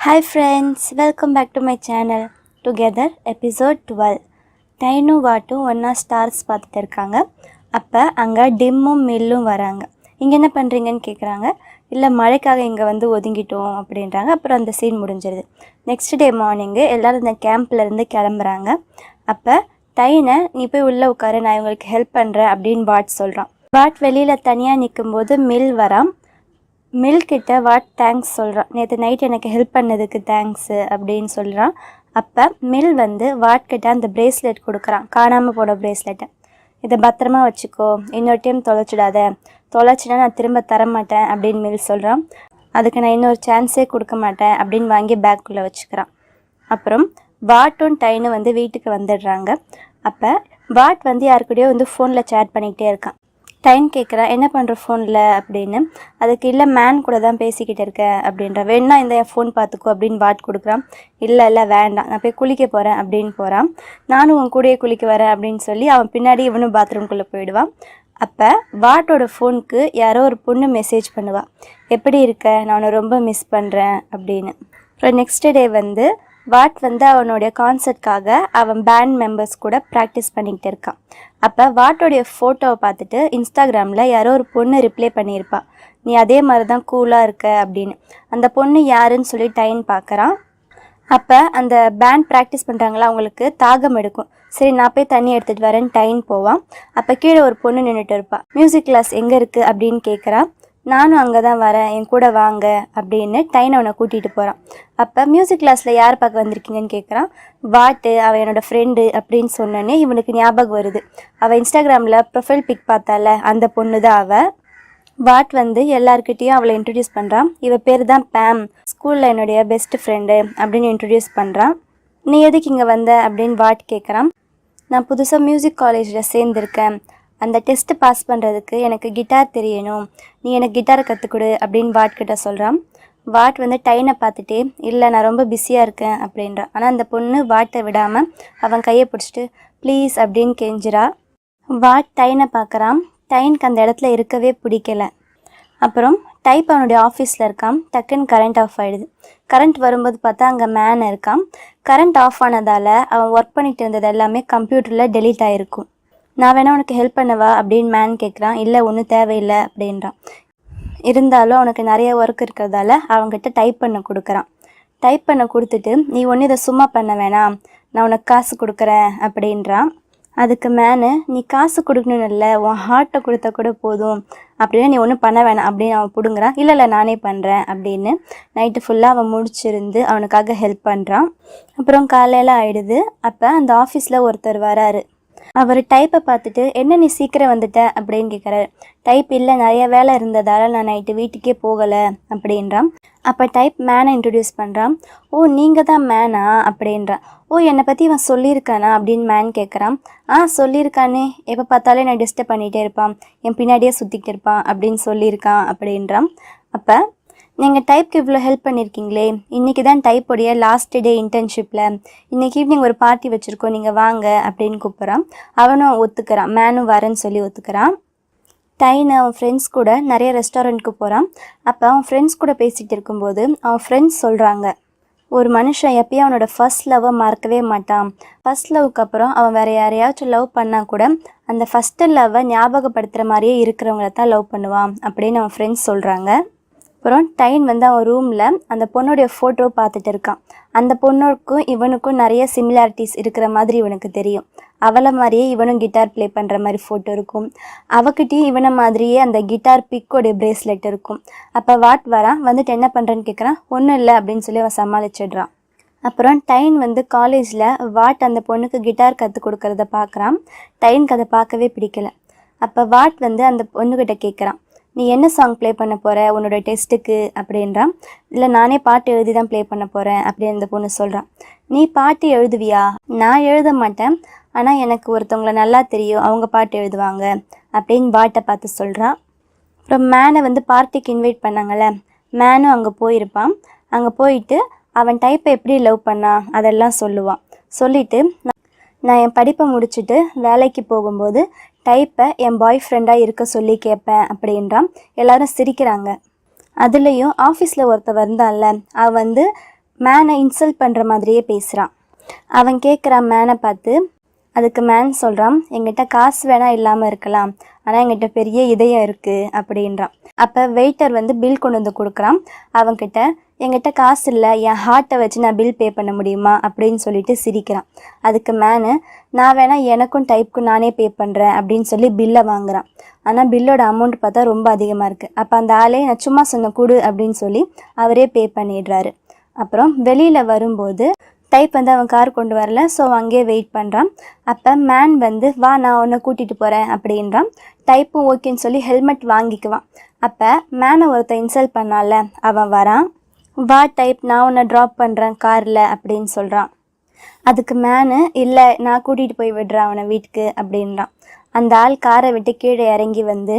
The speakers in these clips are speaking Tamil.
Hi friends, welcome back to my channel. Together episode 12. டைனு வாட்டும் ஒன்றா ஸ்டார்ஸ் பார்த்துட்டு இருக்காங்க. அப்போ அங்கே டிம்மும் மில்லும் வராங்க. இங்கே என்ன பண்ணுறீங்கன்னு கேட்குறாங்க. இல்லை மழைக்காக இங்கே வந்து ஒதுங்கிட்டோம் அப்படின்றாங்க. அப்புறம் அந்த சீன் முடிஞ்சிருது. நெக்ஸ்ட் டே மார்னிங்கு எல்லோரும் இந்த கேம்ப்லேருந்து கிளம்புறாங்க. அப்போ டைனை நீ போய் உள்ளே உட்காரு, நான் இவங்களுக்கு ஹெல்ப் பண்ணுறேன் அப்படின்னு வாட் சொல்கிறான். வாட் வெளியில் தனியாக நிற்கும்போது மில் வரான். மில்கிட்ட வாட் தேங்க்ஸ் சொல்கிறான். நேற்று நைட் எனக்கு ஹெல்ப் பண்ணதுக்கு தேங்க்ஸு அப்படின்னு சொல்கிறான். அப்போ மில் வந்து வாட்கிட்ட அந்த ப்ரேஸ்லெட் கொடுக்குறான், காணாமல் போன ப்ரேஸ்லெட்டை. இதை பத்திரமா வச்சுக்கோ, இன்னொரு டைம் தொலைச்சிடாத, தொலைச்சினா நான் திரும்ப தரமாட்டேன் அப்படின்னு மில் சொல்கிறான். அதுக்கு நான் இன்னொரு சான்ஸே கொடுக்க மாட்டேன் அப்படின்னு வாங்கி பேக்குள்ளே வச்சுக்கிறான். அப்புறம் வாட்டும் டைனு வந்து வீட்டுக்கு வந்துடுறாங்க. அப்போ வாட் வந்து யாருக்கூடயோ வந்து ஃபோனில் சேட் பண்ணிக்கிட்டே இருக்கான். டைன் கேட்குறா, என்ன பண்ணுற ஃபோனில் அப்படின்னு. அதுக்கு இல்லை மேன் கூட தான் பேசிக்கிட்டு இருக்கேன் அப்படின்ற. வேணா இந்த ஃபோன் பார்த்துக்கோ அப்படின்னு வாட் கொடுக்குறான். இல்லை வேண்டாம், நான் போய் குளிக்க போகிறேன் அப்படின்னு போகிறான். நானும் உன் கூடயே குளிக்க வரேன் அப்படின்னு சொல்லி அவன் பின்னாடி இவனும் பாத்ரூம்குள்ளே போயிடுவான். அப்போ வாட்டோட ஃபோனுக்கு யாரோ ஒரு பொண்ணு மெசேஜ் பண்ணுவாள், எப்படி இருக்க, நான் உன்னை ரொம்ப மிஸ் பண்ணுறேன் அப்படின்னு. அப்புறம் நெக்ஸ்ட் டே வந்து வாட் வந்து அவனுடைய கான்சர்ட்காக அவன் பேண்ட் மெம்பர்ஸ் கூட ப்ராக்டிஸ் பண்ணிக்கிட்டு இருக்கான். அப்போ வாட்டோடைய ஃபோட்டோவை பார்த்துட்டு இன்ஸ்டாகிராமில் யாரோ ஒரு பொண்ணு ரிப்ளை பண்ணியிருப்பாள், நீ அதே மாதிரி தான் கூலாக இருக்க அப்படின்னு. அந்த பொண்ணு யாருன்னு சொல்லி டைன் பார்க்குறான். அப்போ அந்த பேண்ட் ப்ராக்டிஸ் பண்ணுறாங்களா, அவங்களுக்கு தாகம் எடுக்கும். சரி நான் போய் தண்ணி எடுத்துகிட்டு வரேன்னு டைன் போவான். அப்போ கீழே ஒரு பொண்ணு நின்றுட்டு இருப்பாள். மியூசிக் கிளாஸ் எங்கே இருக்குது அப்படின்னு கேட்குறான். நானும் அங்கே தான் வரேன், என் கூட வாங்க அப்படின்னு டைன் அவனை கூட்டிகிட்டு போகிறான். அப்போ மியூசிக் கிளாஸில் யார் பார்க்க வந்திருக்கீங்கன்னு கேட்குறான். வாட்டு அவன் என்னோடய ஃப்ரெண்டு அப்படின்னு சொன்னோன்னே இவனுக்கு ஞாபகம் வருது. அவள் இன்ஸ்டாகிராமில் ப்ரொஃபைல் பிக் பார்த்தால அந்த பொண்ணு தான் அவள். வாட் வந்து எல்லாருக்கிட்டேயும் அவளை இன்ட்ரடியூஸ் பண்ணுறான். இவள் பேர் தான் பேம், ஸ்கூலில் என்னுடைய பெஸ்ட் ஃப்ரெண்டு அப்படின்னு இன்ட்ரடியூஸ் பண்ணுறான். நீ எதுக்கு இங்கே வந்த அப்படின்னு வாட் கேட்குறான். நான் புதுசாக மியூசிக் காலேஜில் சேர்ந்துருக்கேன், அந்த டெஸ்ட்டு பாஸ் பண்ணுறதுக்கு எனக்கு கிட்டார் தெரியணும், நீ எனக்கு கிட்டாரை கற்றுக்கொடு அப்படின்னு வாட் கிட்ட சொல்கிறான். வாட் வந்து டைனை பார்த்துட்டே இல்லை நான் ரொம்ப பிஸியாக இருக்கேன் அப்படின்றான். ஆனால் அந்த பொண்ணு வாட்டை விடாமல் அவன் கையை பிடிச்சிட்டு ப்ளீஸ் அப்படின்னு கெஞ்சிரா. வாட் டைனை பார்க்குறான். டைனுக்கு அந்த இடத்துல இருக்கவே பிடிக்கல. அப்புறம் டைப் அவனுடைய ஆஃபீஸில் இருக்கான். டக்குன்னு கரண்ட் ஆஃப் ஆகிடுது. கரண்ட் வரும்போது பார்த்தா அங்கே மேன் இருக்கான். கரண்ட் ஆஃப் ஆனதால் அவன் ஒர்க் பண்ணிட்டு இருந்தது எல்லாமே கம்ப்யூட்டரில் டெலீட் ஆகிருக்கும். நான் வேணா உனக்கு ஹெல்ப் பண்ணவா அப்படின்னு மேன் கேட்குறான். இல்லை ஒன்றும் தேவையில்லை அப்படின்றான். இருந்தாலும் அவனுக்கு நிறைய ஒர்க் இருக்கிறதால அவங்ககிட்ட டைப் பண்ண கொடுக்குறான். டைப் பண்ண கொடுத்துட்டு நீ ஒன்று இதை சும்மா பண்ண வேணாம், நான் உனக்கு காசு கொடுக்குறேன் அப்படின்றான். அதுக்கு மேனு நீ காசு கொடுக்கணும்னு இல்லை, உன் ஹார்ட்டை கொடுத்தா கூட போதும், அப்படின்னா நீ ஒன்றும் பண்ண வேணாம் அப்படின்னு அவன் பிடுங்குறான். இல்லை நானே பண்ணுறேன் அப்படின்னு நைட்டு ஃபுல்லாக அவன் முடிச்சிருந்து அவனுக்காக ஹெல்ப் பண்ணுறான். அப்புறம் காலையில் ஆகிடுது. அப்போ அந்த ஆஃபீஸில் ஒருத்தர் வராரு. அவர் டைப்பை பார்த்துட்டு என்ன நீ சீக்கிரம் வந்துட்ட அப்படின்னு கேட்குறாரு. டைப் இல்லை நிறைய வேலை இருந்ததால் நான் நைட்டு வீட்டுக்கே போகலை அப்படின்றான். அப்போ டைப் மேனை இன்ட்ரடியூஸ் பண்ணுறான். ஓ நீங்கள் தான் மேனா அப்படின்றான். ஓ என்னை பற்றி இவன் சொல்லியிருக்கானா அப்படின்னு மேன் கேட்குறான். சொல்லியிருக்கானே, எப்போ பார்த்தாலும் நான் டிஸ்டர்ப் பண்ணிகிட்டே இருப்பான், என் பின்னாடியே சுற்றிக்கிட்டு இருப்பான் அப்படின்னு சொல்லியிருக்கான் அப்படின்றான். அப்போ நீங்கள் டைப்க்கு இவ்வளோ ஹெல்ப் பண்ணியிருக்கீங்களே, இன்றைக்கி தான் டைப்போடைய லாஸ்ட் டே இன்டர்ன்ஷிப்பில், இன்றைக்கி ஈவினிங் ஒரு பார்ட்டி வச்சுருக்கோம், நீங்கள் வாங்க அப்படின்னு கூப்பிட்றான். அவனும் ஒத்துக்கிறான், மேனும் வரேன்னு சொல்லி ஒத்துக்கிறான். டைன் அவன் ஃப்ரெண்ட்ஸ் கூட நிறைய ரெஸ்டாரண்ட்டுக்கு போகிறான். அப்போ அவன் ஃப்ரெண்ட்ஸ் கூட பேசிகிட்டு இருக்கும்போது அவன் ஃப்ரெண்ட்ஸ் சொல்கிறாங்க, ஒரு மனுஷன் எப்பயும் அவனோட ஃபர்ஸ்ட் லவ்வை மறக்கவே மாட்டான். ஃபர்ஸ்ட் லவ்க்கு அப்புறம் அவன் வேறு யாரையாச்சும் லவ் பண்ணால் கூட அந்த ஃபஸ்ட்டு லவ்வை ஞாபகப்படுத்துகிற மாதிரியே இருக்கிறவங்கள தான் லவ் பண்ணுவான் அப்படின்னு அவன் ஃப்ரெண்ட்ஸ் சொல்கிறாங்க. அப்புறம் டைன் வந்து அவன் ரூமில் அந்த பொண்ணுடைய ஃபோட்டோ பார்த்துட்டு இருக்கான். அந்த பொண்ணுக்கும் இவனுக்கும் நிறைய சிமிலாரிட்டிஸ் இருக்கிற மாதிரி இவனுக்கு தெரியும். அவளை மாதிரியே இவனும் கிட்டார் ப்ளே பண்ணுற மாதிரி ஃபோட்டோ இருக்கும். அவகிட்டையும் இவனை மாதிரியே அந்த கிட்டார் பிக்கோடைய ப்ரேஸ்லெட் இருக்கும். அப்போ வாட் வரான். வந்துட்டு என்ன பண்ணுறேன்னு கேட்குறான். ஒன்றும் இல்லை அப்படின்னு சொல்லி அவன் சமாளிச்சிடுறான். அப்புறம் டைன் வந்து காலேஜில் வாட் அந்த பொண்ணுக்கு கிட்டார் கற்றுக் கொடுக்கறத பார்க்குறான். டைனுக்கு அதை பார்க்கவே பிடிக்கல. அப்போ வாட் வந்து அந்த பொண்ணுக்கிட்ட கேட்குறான், நீ என்ன சாங் ப்ளே பண்ண போகிற உன்னோட டெஸ்ட்டுக்கு அப்படின்றான். இல்லை நானே பாட்டு எழுதி தான் ப்ளே பண்ண போகிறேன் அப்படின்னு அந்த பொண்ணு சொல்கிறான். நீ பாட்டு எழுதுவியா? நான் எழுத மாட்டேன், ஆனால் எனக்கு ஒருத்தவங்கள நல்லா தெரியும், அவங்க பாட்டு எழுதுவாங்க அப்படின்னு வாட்டை பார்த்து சொல்கிறான். அப்புறம் மேனை வந்து பார்ட்டிக்கு இன்வைட் பண்ணாங்கள்ல, மேனும் அங்கே போயிருப்பான். அங்கே போயிட்டு அவன் டைப்பை எப்படி லவ் பண்ணான் அதெல்லாம் சொல்லுவான். சொல்லிவிட்டு நான் என் படிப்பை முடிச்சுட்டு வேலைக்கு போகும்போது டைப்பை என் பாய் ஃப்ரெண்டாக இருக்க சொல்லி கேட்பேன் அப்படின்றான். எல்லாரும் சிரிக்கிறாங்க. அதுலேயும் ஆஃபீஸில் ஒருத்தர் வந்தான்ல, அவன் வந்து மேனை இன்சல்ட் பண்ணுற மாதிரியே பேசுகிறான். அவன் கேட்குறான் மேனை பார்த்து. அதுக்கு மேன் சொல்கிறான், எங்கிட்ட காசு வேணா இல்லாமல் இருக்கலாம், ஆனால் எங்கிட்ட பெரிய இதயம் இருக்குது அப்படின்றான். அப்போ வெயிட்டர் வந்து பில் கொண்டு வந்து கொடுக்குறான். அவன்கிட்ட என்கிட்ட காசு இல்லை, என் ஹார்ட்டை வச்சு நான் பில் பே பண்ண முடியுமா அப்படின்னு சொல்லிட்டு சிரிக்கிறான். அதுக்கு மேனு, நான் வேணா எனக்கும் டைப்புக்கும் நானே பே பண்ணுறேன் அப்படின்னு சொல்லி பில்லை வாங்குறான். ஆனால் பில்லோட அமௌண்ட் பார்த்தா ரொம்ப அதிகமாக இருக்குது. அப்போ அந்த ஆளே நான் சும்மா சொன்ன கொடு அப்படின்னு சொல்லி அவரே பே பண்ணிடுறாரு. அப்புறம் வெளியில் வரும்போது டைப் வந்து அவன் கார் கொண்டு வரல, ஸோ அங்கேயே வெயிட் பண்ணுறான். அப்போ மேன் வந்து வா நான் உன்னை கூட்டிகிட்டு போகிறேன் அப்படின்றான். டைப்பும் ஓகேன்னு சொல்லி ஹெல்மெட் வாங்கிக்குவான். அப்போ மேனை ஒருத்தன் இன்சல்ட் பண்ணால அவன் வரான். வா டைப், நான் உன்னை ட்ராப் பண்ணுறேன் காரில் அப்படின்னு சொல்கிறான். அதுக்கு மேனு, இல்லை நான் கூட்டிகிட்டு போய் விடுறேன் அவனை வீட்டுக்கு அப்படின்றான். அந்த ஆள் காரை விட்டு கீழே இறங்கி வந்து,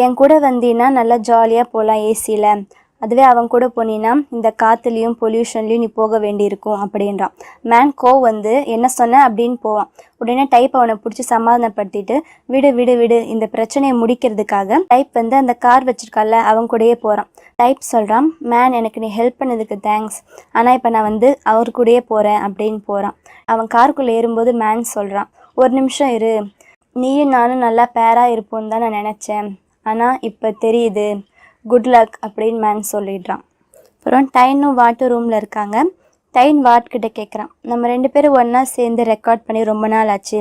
என் கூட வந்தீன்னா நல்லா ஜாலியாக போகலாம் ஏசியில், அதுவே அவன் கூட போனீன்னா இந்த காற்றுலையும் பொல்யூஷன்லேயும் நீ போக வேண்டியிருக்கும் அப்படின்றான். மேன் வந்து என்ன சொன்ன அப்படின்னு போவான். உடனே டைப் அவனை பிடிச்சி சமாதானப்படுத்திட்டு விடு விடு விடு இந்த பிரச்சனையை முடிக்கிறதுக்காக டைப் வந்து அந்த கார் வச்சிருக்கால அவன் கூடயே போகிறான். டைப் சொல்கிறான், மேன் எனக்கு நீ ஹெல்ப் பண்ணதுக்கு தேங்க்ஸ், ஆனால் இப்போ நான் வந்து அவர் கூடயே போகிறேன் அப்படின்னு போகிறான். அவன் காருக்குள்ளே ஏறும்போது மேன் சொல்கிறான், ஒரு நிமிஷம் இரு, நீயும் நானும் நல்லா பேராக இருப்போன்னு தான் நான் நினச்சேன், ஆனால் இப்போ தெரியுது, குட் லக் அப்படின்னு மேன் சொல்லிடுறான். அப்புறம் டைனும் வாட்டு ரூமில் இருக்காங்க. டைன் வாட்கிட்ட கேட்குறான், நம்ம 2 பேரும் ஒன்றா சேர்ந்து ரெக்கார்ட் பண்ணி ரொம்ப நாள் ஆச்சு,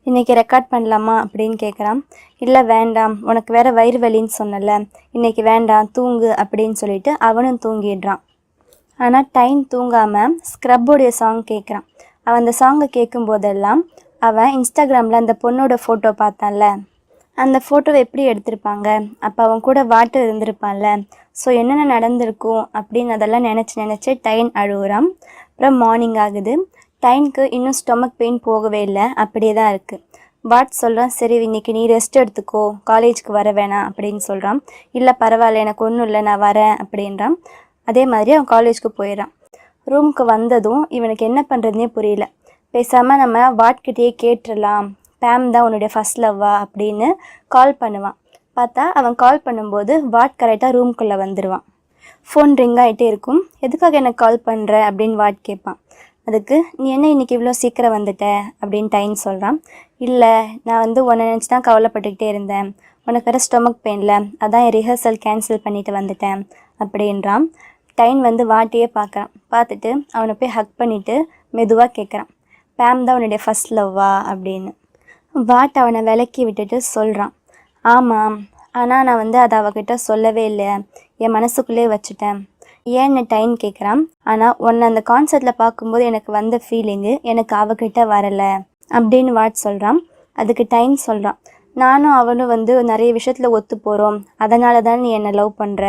இன்றைக்கி ரெக்கார்ட் பண்ணலாமா அப்படின்னு கேட்குறான். இல்லை வேண்டாம், உனக்கு வேறு வயிறு வலின்னு சொன்னல, இன்றைக்கி வேண்டாம் தூங்கு அப்படின்னு சொல்லிட்டு அவனும் தூங்கிடுறான். ஆனால் டைன் தூங்காமல் ஸ்க்ரப்போடைய சாங் கேட்குறான். அவன் அந்த சாங்கை கேட்கும்போதெல்லாம் அவன் இன்ஸ்டாகிராமில் அந்த பொண்ணோட ஃபோட்டோ பார்த்தான்ல, அந்த ஃபோட்டோவை எப்படி எடுத்திருப்பாங்க, அப்போ அவன் கூட வாட்டர் இருந்திருப்பான்ல, ஸோ என்னென்ன நடந்திருக்கும் அப்படின்னு அதெல்லாம் நினச்சி டைன் அழுகுறான். அப்புறம் மார்னிங் ஆகுது. டைனுக்கு இன்னும் ஸ்டொமக் பெயின் போகவே இல்லை, அப்படியே தான் இருக்குது. வாட் சொல்கிறான், சரி இன்றைக்கி நீ ரெஸ்ட் எடுத்துக்கோ, காலேஜுக்கு வர வேணாம் அப்படின்னு சொல்கிறான். இல்லை பரவாயில்ல, எனக்கு ஒன்றும் இல்லை, நான் வரேன் அப்படின்றான். அதே மாதிரி அவன் காலேஜுக்கு போயிடறான். ரூமுக்கு வந்ததும் இவனுக்கு என்ன பண்ணுறதுனே புரியல. பேசாமல் நம்ம வாட்கிட்டேயே கேட்டுடலாம், பேம் தான் உன்னுடைய ஃபஸ்ட் லவ்வா அப்படின்னு கால் பண்ணுவான். பார்த்தா அவன் கால் பண்ணும்போது வாட் கரெக்டாக ரூம்குள்ளே வந்துடுவான். ஃபோன் ரிங் ஆகிட்டே இருக்கும். எதுக்காக எனக்கு கால் பண்ணுற அப்படின்னு வாட் கேட்பான். அதுக்கு நீ என்ன இன்றைக்கி இவ்வளோ சீக்கிரம் வந்துட்ட அப்படின்னு டைன் சொல்கிறான். இல்லை நான் வந்து உன்னை நினச்சி தான் கவலைப்பட்டுக்கிட்டே இருந்தேன், உனக்கு வேறு ஸ்டொமக் பெயினில், அதான் என் ரிஹர்சல் கேன்சல் பண்ணிவிட்டு வந்துட்டேன் அப்படின்றான். டைன் வந்து வாட்டையே பார்க்குறான். பார்த்துட்டு அவனை போய் ஹக் பண்ணிவிட்டு மெதுவாக கேட்குறான், பேம் தான் உன்னுடைய ஃபஸ்ட் லவ்வா அப்படின்னு. வாட் அவனை விலக்கி விட்டுட்டு சொல்கிறான், ஆமாம், ஆனால் நான் வந்து அதை அவகிட்ட சொல்லவே இல்லை, என் மனசுக்குள்ளே வச்சுட்டேன். ஏன்னு டைன் கேட்குறான். ஆனால் உன்னை அந்த கான்சர்ட்டில் பார்க்கும்போது எனக்கு வந்த ஃபீலிங்கு எனக்கு அவகிட்ட வரலை அப்படின்னு வாட் சொல்கிறான். அதுக்கு டைன் சொல்கிறான், நானும் அவனும் வந்து நிறைய விஷயத்தில் ஒத்து போகிறோம், அதனால தான் நீ என்னை லவ் பண்ணுற,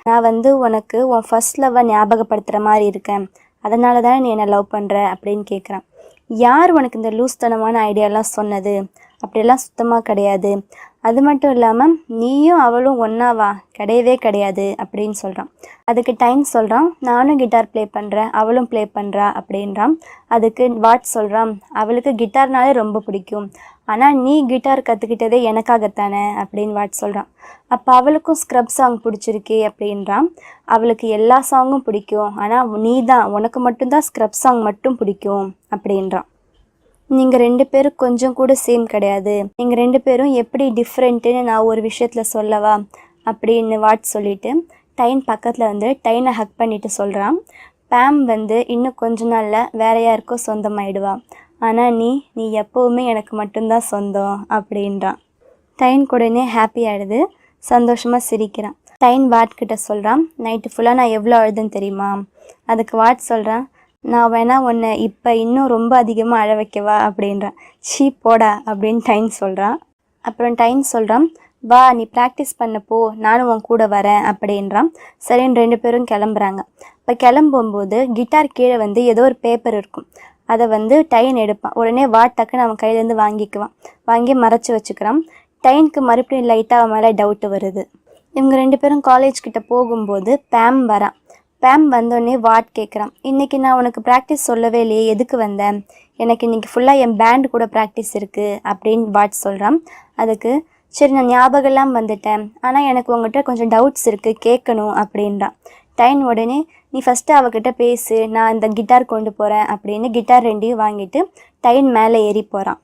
நான் வந்து உனக்கு உன் ஃபஸ்ட் லவ்வை ஞாபகப்படுத்துகிற மாதிரி இருக்கேன், அதனால தான் நீ என்னை லவ் பண்ணுற அப்படின்னு கேட்குறான். யார் உனக்கு இந்த லூஸ்தனமான ஐடியாலாம் சொன்னது, அப்படியெல்லாம் சுத்தமாக கிடையாது, அது மட்டும் இல்லாமல் நீயும் அவளும் ஒன்றாவா, கிடையவே கிடையாது அப்படின்னு சொல்கிறான். அதுக்கு டைம் சொல்கிறான், நானும் கிட்டார் ப்ளே பண்ணுறேன், அவளும் ப்ளே பண்ணுறா அப்படின்றான். அதுக்கு வாட் சொல்கிறான், அவளுக்கு கிட்டார்னாலே ரொம்ப பிடிக்கும், ஆனால் நீ கிட்டார் கற்றுக்கிட்டதே எனக்காகத்தானே அப்படின்னு வாட் சொல்கிறான். அப்போ அவளுக்கும் ஸ்க்ரப் சாங் பிடிச்சிருக்கே அப்படின்றான். அவளுக்கு எல்லா சாங்கும் பிடிக்கும், ஆனால் நீ தான், உனக்கு மட்டும்தான் ஸ்க்ரப் சாங் மட்டும் பிடிக்கும் அப்படின்றான். நீங்கள் 2 பேரும் கொஞ்சம் கூட சேம் கிடையாது, நீங்கள் 2 பேரும் எப்படி டிஃப்ரெண்ட்டுன்னு நான் ஒரு விஷயத்தில் சொல்லவா அப்படின்னு வாட் சொல்லிவிட்டு டைன் பக்கத்தில் வந்து டைனை ஹக் பண்ணிவிட்டு சொல்கிறான், பேம் வந்து இன்னும் கொஞ்ச நாளில் வேற யாருக்கோ சொந்தமாயிடுவா, ஆனால் நீ எப்போவுமே எனக்கு மட்டும்தான் சொந்தம் அப்படின்றான். டைன் கூடனே ஹாப்பி ஆகிடுது, சந்தோஷமாக சிரிக்கிறான். டைன் வாட்கிட்ட சொல்கிறான், நைட்டு ஃபுல்லாக நான் எவ்வளோ அழுதுன்னு தெரியுமா. அதுக்கு வாட் சொல்கிறான், நான் வேணா உன்னை இப்போ இன்னும் ரொம்ப அதிகமாக அழ வைக்கவா அப்படின்றான். சீ போடா அப்படின்னு டைன் சொல்கிறான். அப்புறம் டைன் சொல்கிறான், வா நீ ப்ராக்டிஸ் பண்ணப்போ நானும் உன் கூட வரேன் அப்படின்றான். சரின்னு 2 பேரும் கிளம்புறாங்க. இப்போ கிளம்பும்போது கிட்டார் கீழே வந்து ஏதோ ஒரு பேப்பர் இருக்கும், அதை வந்து டைன் எடுப்பான். உடனே டக்குன்னு அவன் கையிலேருந்து வாங்கிக்குவான். வாங்கி மறைச்சி வச்சுக்கிறான். டைனுக்கு மறுபடியும் லைட்டாக அவன் மேலே டவுட்டு வருது. இவங்க 2 பேரும் காலேஜ் கிட்ட போகும்போது பேம் வரான். பேம் வந்தோடனே வாட் கேட்குறான், இன்றைக்கி நான் உனக்கு ப்ராக்டிஸ் சொல்லவே இல்லையே, எதுக்கு வந்தேன், எனக்கு இன்றைக்கி ஃபுல்லாக என் பேண்டு கூட ப்ராக்டிஸ் இருக்குது அப்படின்னு வாட் சொல்கிறான். அதுக்கு சரி நான் ஞாபகம்லாம் வந்துட்டேன், ஆனால் எனக்கு உங்கள்கிட்ட கொஞ்சம் டவுட்ஸ் இருக்குது கேட்கணும் அப்படின்றான். டைன் உடனே நீ ஃபஸ்ட்டு அவகிட்ட பேசு, நான் இந்த கிட்டார் கொண்டு போகிறேன் அப்படின்னு கிட்டார் 2யும் வாங்கிட்டு டைன் மேலே ஏறி போகிறான்.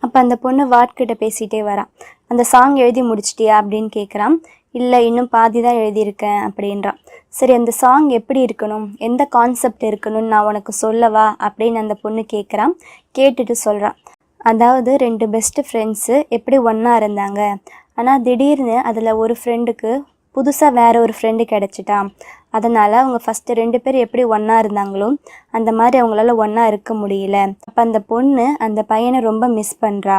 அப்போ அந்த பொண்ணு வாட்கிட்ட பேசிகிட்டே வரான். அந்த சாங் எழுதி முடிச்சிட்டியா அப்படின்னு கேட்குறான். இல்லை, இன்னும் பாதி தான் எழுதியிருக்கேன் அப்படின்றான். சரி, அந்த சாங் எப்படி இருக்கணும், எந்த கான்செப்ட் இருக்கணும்னு நான் உனக்கு சொல்லவா அப்படின்னு அந்த பொண்ணு கேட்குறான். கேட்டுட்டு சொல்கிறான், அதாவது 2 பெஸ்ட்டு ஃப்ரெண்ட்ஸு எப்படி ஒன்றா இருந்தாங்க, ஆனால் திடீர்னு அதில் ஒரு ஃப்ரெண்டுக்கு புதுசாக வேறு ஒரு ஃப்ரெண்டு கிடச்சிட்டான். அதனால் அவங்க ஃபஸ்ட்டு 2 பேர் எப்படி ஒன்றா இருந்தாங்களோ அந்த மாதிரி அவங்களால ஒன்றா இருக்க முடியல. அப்போ அந்த பொண்ணு அந்த பையனை ரொம்ப மிஸ் பண்ணுறா.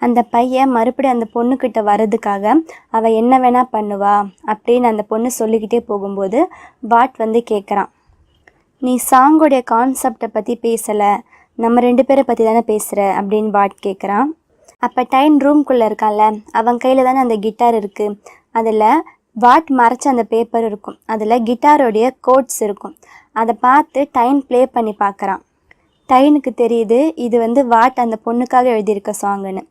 அந்த பையன் மறுபடியும் அந்த பொண்ணுக்கிட்ட வர்றதுக்காக அவள் என்ன வேணால் பண்ணுவா அப்படின்னு அந்த பொண்ணு சொல்லிக்கிட்டே போகும்போது வாட் வந்து கேட்குறான், நீ சாங்கோடைய கான்செப்டை பற்றி பேசலை, நம்ம 2 பேரை பற்றி தானே பேசுகிற அப்படின்னு வாட் கேட்குறான். அப்போ டைன் ரூம்குள்ளே இருக்கான்ல, அவன் கையில் தானே அந்த கிட்டார் இருக்குது. அதில் வாட் மறைச்ச அந்த பேப்பர் இருக்கும், அதில் கிட்டாரோடைய கோட்ஸ் இருக்கும். அதை பார்த்து டைன் ப்ளே பண்ணி பார்க்குறான். டைனுக்கு தெரியுது இது வந்து வாட் அந்த பொண்ணுக்காக எழுதியிருக்க சாங்குன்னு.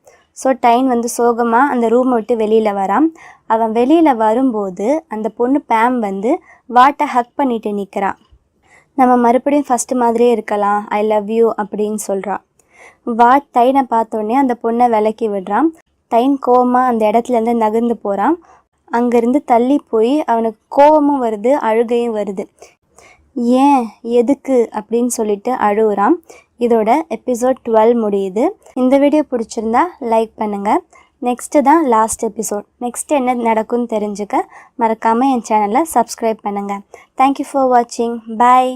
ஸோ டைன் வந்து சோகமாக அந்த ரூமை விட்டு வெளியில் வரான். அவன் வெளியில் வரும்போது அந்த பொண்ணு பேம் வந்து வாட்டை ஹக் பண்ணிட்டு நிற்கிறான். நம்ம மறுபடியும் ஃபஸ்ட்டு மாதிரியே இருக்கலாம், ஐ லவ் யூ அப்படின்னு சொல்கிறான். வாட் டைனை பார்த்தோன்னே அந்த பொண்ணை விலக்கி விடுறான். டைன் கோவமாக அந்த இடத்துலேருந்து நகர்ந்து போகிறான். அங்கேருந்து தள்ளி போய் அவனுக்கு கோவமும் வருது, அழுகையும் வருது. ஏன், எதுக்கு அப்படின்னு சொல்லிட்டு அழுகுறான். இதோட எபிசோட் 12 முடியுது. இந்த வீடியோ பிடிச்சிருந்தா லைக் பண்ணுங்கள். நெக்ஸ்ட்டு தான் லாஸ்ட் எபிசோட். நெக்ஸ்ட் என்ன நடக்கும்னு தெரிஞ்சுக்க மறக்காமல் என் சேனலை சப்ஸ்கிரைப் பண்ணுங்கள். தேங்க்யூ ஃபார் வாட்சிங். பாய்.